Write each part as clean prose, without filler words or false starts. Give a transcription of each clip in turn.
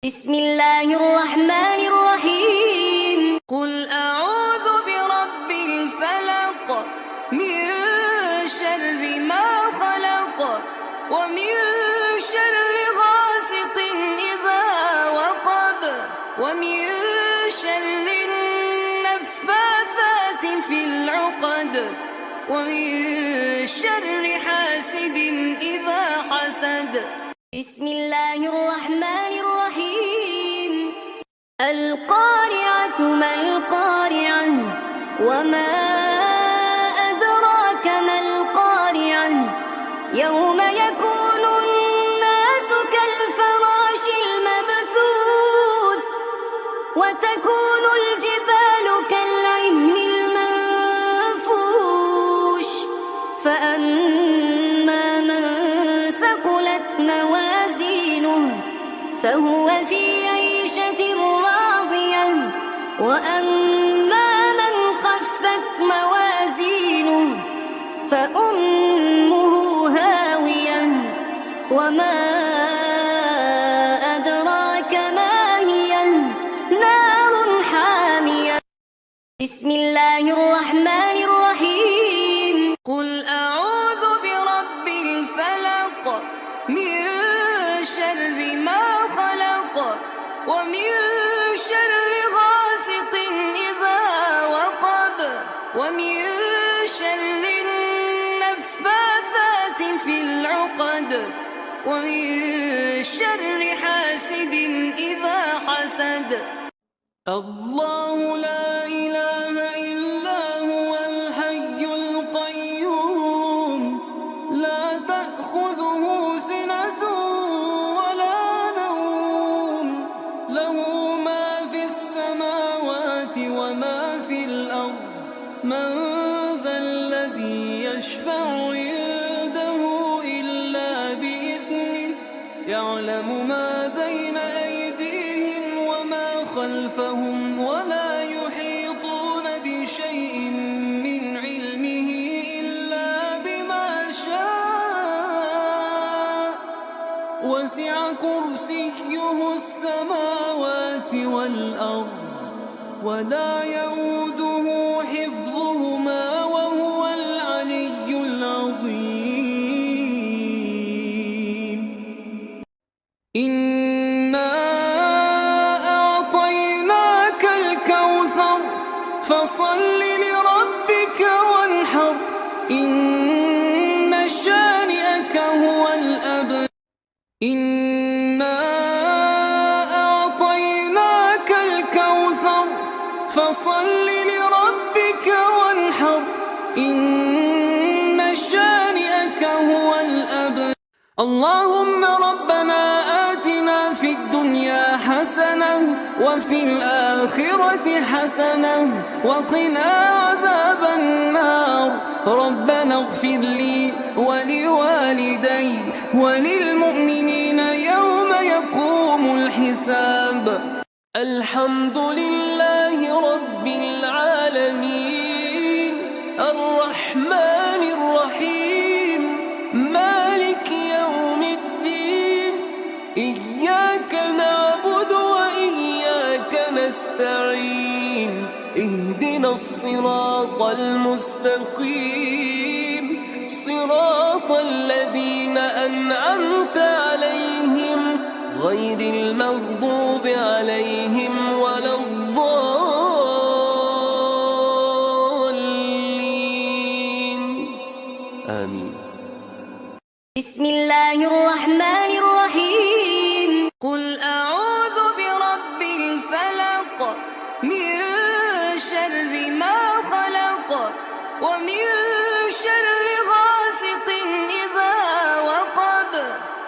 بسم الله الرحمن الرحيم. قل أعوذ برب الفلق من شر ما خلق ومن شر غاسق إذا وقب ومن شر النفاثات في العقد ومن شر حاسد إذا حسد. بسم الله الرحمن الرحيم. القارعة ما القارعة وما أدراك ما القارعة يوم يكون الناس كالفراش المبثوث وتكون الجبال كالعهن المنفوش فأما من ثقلت موازينه فهو في عيشة راضية وأما من خفت موازينه فأمه هاوية وما أدراك ما هي نار حامية. بسم الله الرحمن الرحيم. قل أعوذ برب الفلق من شر ما خلق ومن شر غاسق إذا وقب ومن شر النفاثات في العقد ومن شر حاسد إذا حسد. الله لا إله إلا هو الحي القيوم لا تأخذه سنة ولا نوم له ما في السماوات وما في الأرض من ذا الذي يشفع عنده إلا بإذنه يعلم ما بين أيديهم وما خلفهم ولا يحيطون بشيء من علمه إلا بما شاء وسع كرسيه السماوات والأرض ولا يؤوده حفظهما وهو العلي العظيم. إنا أعطيناك الكوثر فصل لربك وانحر إن شانئك هو الأبتر. إنا أعطيناك الكوثر فصل لربك وانحر إن شانئك هو الأبتر. اللهم ربنا آتنا في الدنيا حسنة وفي الآخرة حسنة وقنا عذاب النار. ربنا اغفر لي ولوالدي وللمؤمنين يوم يقوم الحساب. الحمد لله رب العالمين الرحمن الرحيم مالك يوم الدين إياك نعبد وإياك نستعين اهدنا الصراط المستقيم صراط الذين أنعمت عليهم غير المغضوب عليهم ولا الضالين آمين. بسم الله الرحمن الرحيم. قل أعوذ برب الفلق من شر ما خلق ومن شر غاسق إذا وقب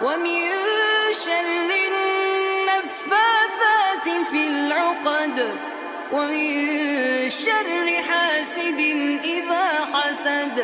ومن شر النفاثات في العقد ومن شر حاسد إذا حسد.